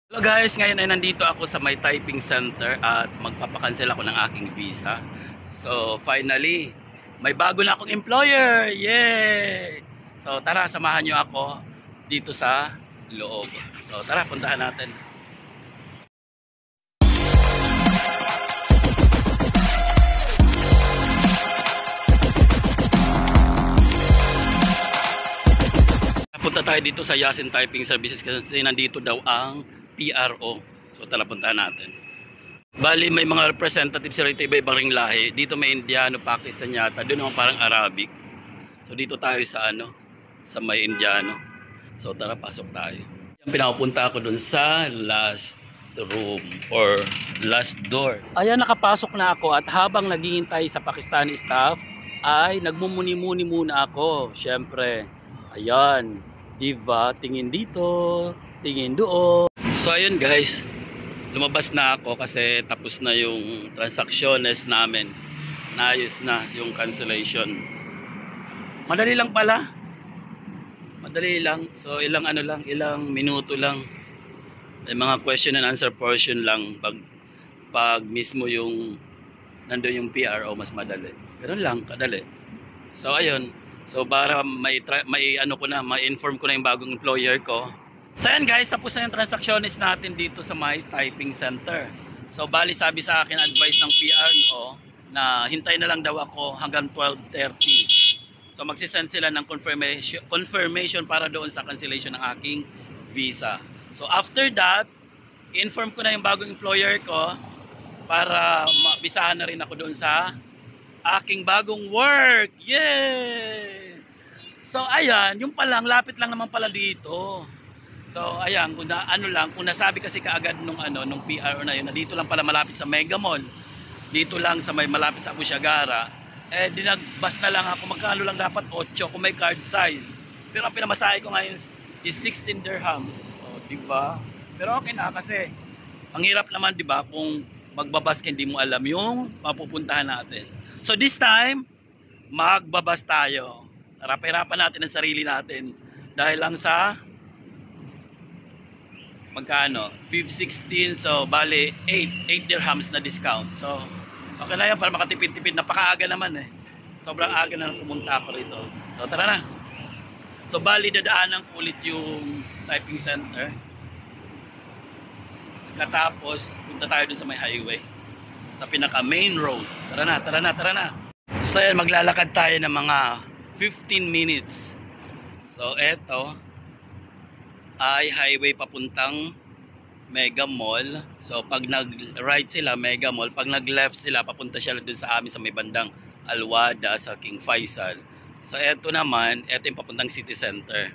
Hello guys, ngayon ay nandito ako sa may typing center at magpapakancel ako ng aking visa. So finally, may bago na akong employer! Yay! So tara, samahan nyo ako dito sa loob. So tara, puntahan natin. Punta tayo dito sa Yasin Typing Services kasi nandito daw ang PRO. So tara, puntahan natin. Bali may mga representatives rito, iba-ibang ring lahi. Dito may Indiano, Pakistan yata. Doon naman parang Arabic. So dito tayo sa sa may Indiano. So tara, pasok tayo. Pinapunta ako doon sa last room or last door. Ayan, nakapasok na ako at habang naghihintay sa Pakistani staff ay nagmumuni-muni muna ako. Syempre, ayan, diba? Tingin dito, tingin doon. So ayun guys, lumabas na ako kasi tapos na yung transactions namin. Naayos na yung cancellation. Madali lang pala. Madali lang. So ilang ilang minuto lang. May mga question and answer portion lang pag mismo yung nandoon yung PRO, mas madali. Ganun lang, kadali. So ayun. So para ma-inform ko na yung bagong employer ko. So ayan guys, tapos na yung transactions natin dito sa my typing center. So bali sabi sa akin, advice ng PRO na hintay na lang daw ako hanggang 12:30. So magsisend sila ng confirmation para doon sa cancellation ng aking visa. So after that, inform ko na yung bagong employer ko para mabisahan na rin ako doon sa aking bagong work. Yay! So ayan, yung palang lapit lang naman pala dito. So ayan, kung nasabi kasi kaagad nung PRO na yun, na dito lang pala malapit sa Mega Mall. Dito lang sa may malapit sa Abu Shagara. Dinagbas na lang ako, magkano lang dapat 8 kung may card size. Pero ang pinamasahe ko ngayon is 16 dirhams. O, diba? Pero okay na kasi ang hirap naman, diba, kung magbabas ka hindi mo alam yung mapupuntahan natin. So this time, magbabas tayo. Harap-hirapan natin ang sarili natin dahil lang sa magkano? 516, so bali 8 dirhams na discount. So okay na yan para makatipid-tipid. Napakaaga naman eh. Sobrang aga na pumunta ako rito. So tara na. So bali dadaanan ko ulit yung typing center. Katapos punta tayo dun sa may highway, sa pinaka main road. Tara na, tara na, tara na. So yan, maglalakad tayo ng mga 15 minutes. So eto ay highway papuntang Mega Mall. So pag nag-right sila Mega Mall, pag nag-left sila papunta sila dun sa amin sa may bandang Alwada sa King Faisal. So eto naman, eto yung papuntang city center.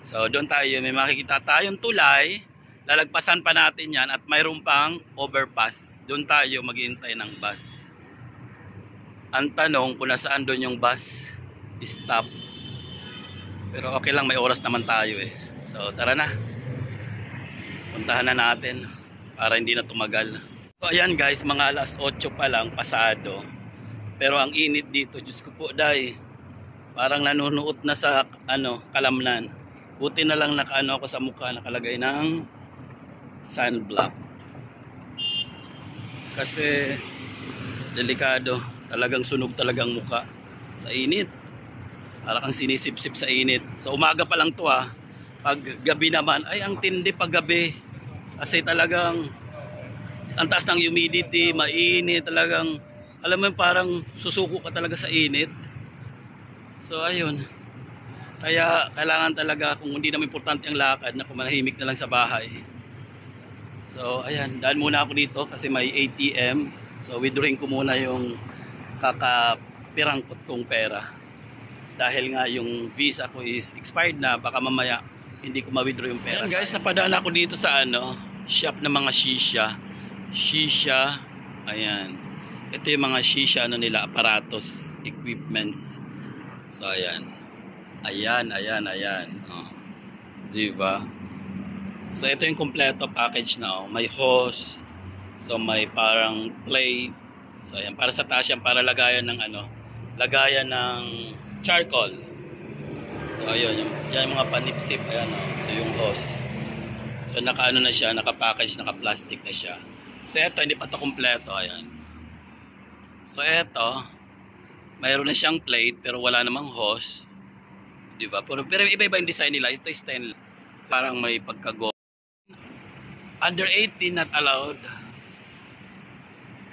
So doon tayo, may makikita tayong tulay. Lalagpasan pa natin yan at mayroon pang overpass. Doon tayo maghihintay ng bus. Ang tanong kung nasaan doon yung bus stop. Pero okay lang, may oras naman tayo eh. So tara na. Puntahan na natin para hindi na tumagal. So ayan guys, mga alas 8 pa lang pasado. Pero ang init dito, Diyos ko po day. Parang nanunuot na sa kalamnan. Buti na lang ako sa mukha, nakalagay ng sunblock. Kasi delikado, talagang sunog talagang mukha sa init. Para kang sinisip-sip sa init. So umaga pa lang to ha. Pag gabi naman, ay ang tindi pag gabi. Kasi talagang ang taas ng humidity, mainit talagang, alam mo parang susuko ka talaga sa init. So ayun. Kaya kailangan talaga, kung hindi naman importante ang lakad, na manahimik na lang sa bahay. So ayan, daan muna ako dito kasi may ATM. So withdrawing ko muna yung kakapirangkot kong pera. Dahil nga yung visa ko is expired na, baka mamaya hindi ko ma-withdraw yung pera. Ayan guys, napadaan ako dito sa shop ng mga shisha. Shisha, ayan. Ito yung mga shisha nila, aparatos, equipments. So ayan. Ayan. Oh. Diba? So ito yung kompleto package na. May hose. So may parang plate. So ayan, para sa taas yan, para lagayan ng lagayan ng charcoal. So ayun, yan yung mga panipsip, ayan So yung hose. So naka ano na siya, naka-package, naka-plastic na siya. So eto, hindi pa to kumpleto, ayan. So eto, mayroon na siyang plate pero wala namang hose. 'Di ba? Pero iba-iba yung design nila. Ito is stainless. Parang may pagka-gold. Under 18 not allowed.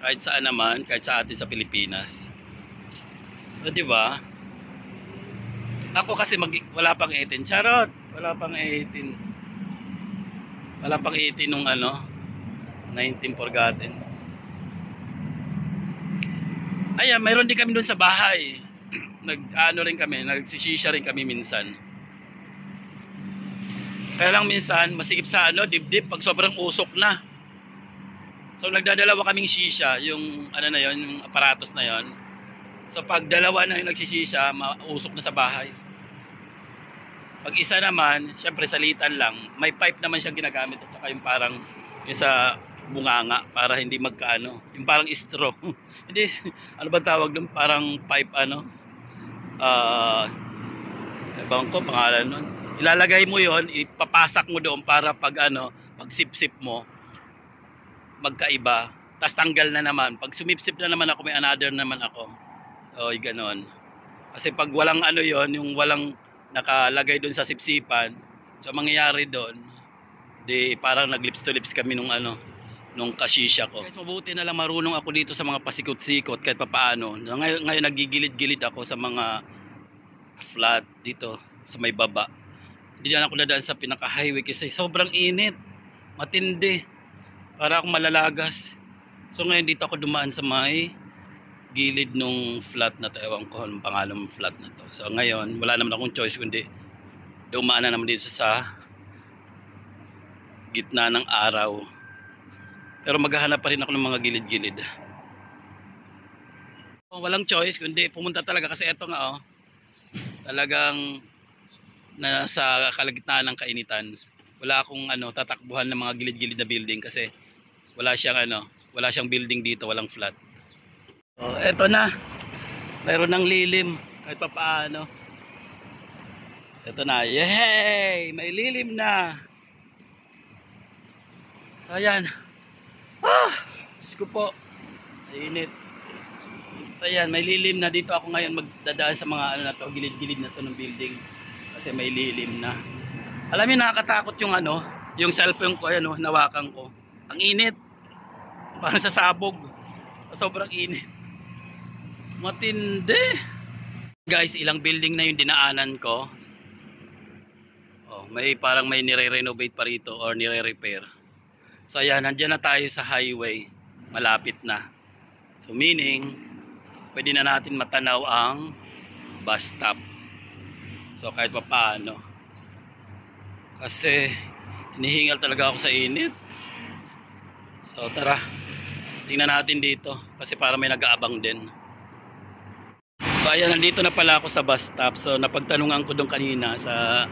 Kahit saan naman, kahit sa atin sa Pilipinas. So 'di ba? Ako kasi wala pang 18. Charot, wala pang 18. Wala pang 18 nung 19 forgotten. Ayan, mayroon din kami doon sa bahay. Rin kami, nagsisisya rin kami minsan. Kaya lang minsan, masikip sa dibdib pag sobrang usok na. So nagdadalawa kaming shisha, yung na yon, yung aparatos na yon. So pag dalawa na yung nagsisisya, mausok na sa bahay. Pag isa naman, syempre salitan lang. May pipe naman siyang ginagamit at saka yung parang yung sa bunganga para hindi magkaano. Yung parang straw. Hindi, ano ba tawag doon? Parang pipe ibang ko pangalan nun. Ilalagay mo yon, ipapasak mo doon para pag pag sip-sip mo, magkaiba. Tapos tanggal na naman. Pag sumipsip na naman ako, may another naman ako. So, ganon. Kasi pag walang yon, yung walang nakalagay doon sa sipsipan, so mangyayari doon, di parang naglips to lips kami nung kasisya ko. Guys, mabuti na lang marunong ako dito sa mga pasikot-sikot kahit papaano. Ngayon nagigilid-gilid ako sa mga flat dito sa may baba. Hindi na ako dadaan sa pinaka-highway kasi sobrang init. Matindi. Para akong malalagas. So ngayon dito ako dumaan sa may gilid nung flat na to. Ewan ko anong pangalan ng flat na to. So ngayon, wala naman akong choice kundi dumaan na naman dito sa gitna ng araw. Pero maghahanap pa rin ako ng mga gilid-gilid. Walang choice kundi pumunta talaga kasi eto nga talagang nasa kalagitnaan ng kainitan. Wala akong tatakbuhan ng mga gilid-gilid na building kasi wala siyang building dito, walang flat. So, eto na. Mayroon ng lilim kahit pa paano. Eto na. Yay! May lilim na. So, ayan. Diyos ko po. Mainit. So, ayan. May lilim na. Dito ako ngayon magdadaan sa mga gilid-gilid na to ng building. Kasi may lilim na. Alam niyo, nakakatakot yung cellphone ko, nawakan ko. Ang init. Parang sa sabog. Sobrang init. Matindi. Guys, ilang building na yung dinaanan ko. Parang may nire-renovate pa rito or nire-repair. So ayan, nandiyan na tayo sa highway. Malapit na. So meaning, pwede na natin matanaw ang bus stop. So kahit pa paano. Kasi hinihingal talaga ako sa init. So tara, tingnan natin dito. Kasi para may nag-aabang din. So ayan, nandito na pala ako sa bus stop. So napagtanungan ko doon kanina sa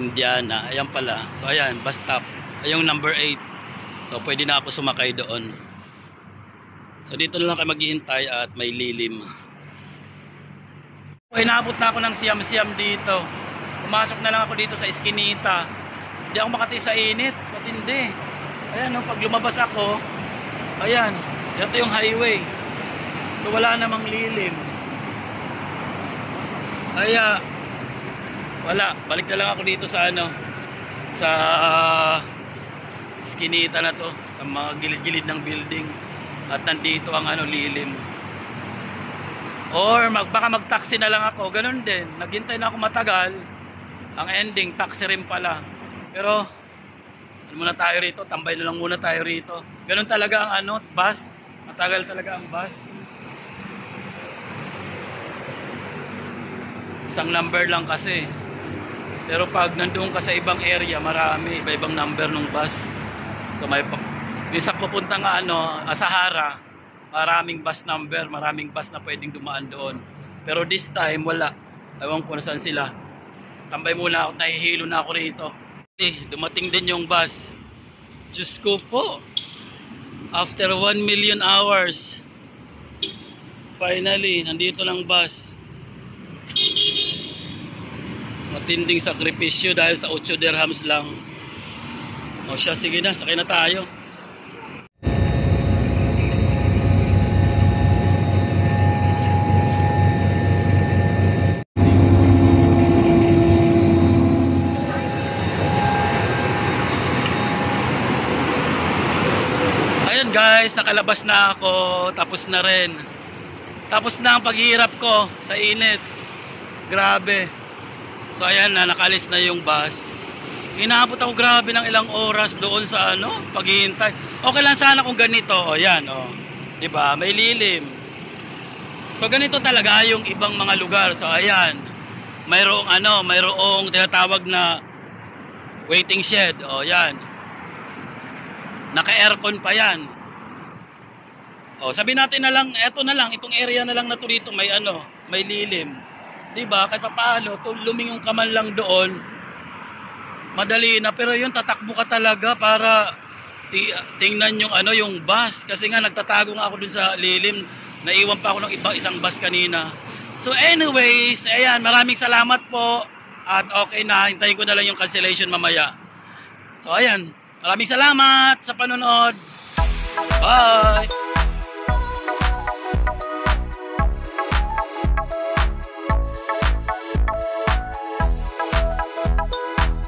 Indiana. Ayan pala. So ayan, bus stop. Ayong number 8. So pwede na ako sumakay doon. So dito na lang kayo maghihintay at may lilim. Inabot na ako ng siyam-siyam dito. Pumasok na lang ako dito sa Eskinita. Hindi ako makati sa init. Matindi. Ayan, pag lumabas ako, ayan, ito yung highway. So wala namang lilim. Kaya wala, balik na lang ako dito sa sa Eskinita na to, sa mga gilid-gilid ng building. At nandito ang lilim. Or baka mag-taxi na lang ako, ganun din. Naghintay na ako matagal. Ang ending, taxi rin pala. Pero muna tayo rito, tambay na lang muna tayo rito. Ganun talaga ang bus. Matagal talaga ang bus. Isang number lang kasi. Pero pag nandoon ka sa ibang area, marami, iba-ibang number ng bus. So may minsan pupunta nga Sahara, maraming bus number, maraming bus na pwedeng dumaan doon. Pero this time wala. Ewan ko na saan sila. Tambay muna ako, nahihilo na ako rito. Dumating din yung bus. Diyos ko po. After 1 million hours, finally, nandito ng bus. Matinding sakripisyo dahil sa 8 dirhams lang. O siya, sige na, sakay na tayo. Ayun guys, nakalabas na ako. Tapos na rin. Tapos na ang paghihirap ko sa init. Grabe. So ayan na, nakalis na yung bus. Inaabot ako grabe ng ilang oras doon sa paghihintay. Okay lang sana kung ganito. O yan, o. Diba? May lilim. So ganito talaga yung ibang mga lugar. So ayan. Mayroong tinatawag na waiting shed. O yan. Naka-aircon pa yan. O, sabi natin na lang, eto na lang, itong area na lang na to dito, may lilim. Diba? Kahit papaano, lumingon ka man lang doon, madali na. Pero yun, tatakbo ka talaga para tingnan yung bus. Kasi nga, nagtatago nga ako dun sa lilim. Naiwan pa ako ng isang bus kanina. So anyways, ayan, maraming salamat po. At okay na, hintayin ko na lang yung cancellation mamaya. So ayan. Maraming salamat sa panonood. Bye!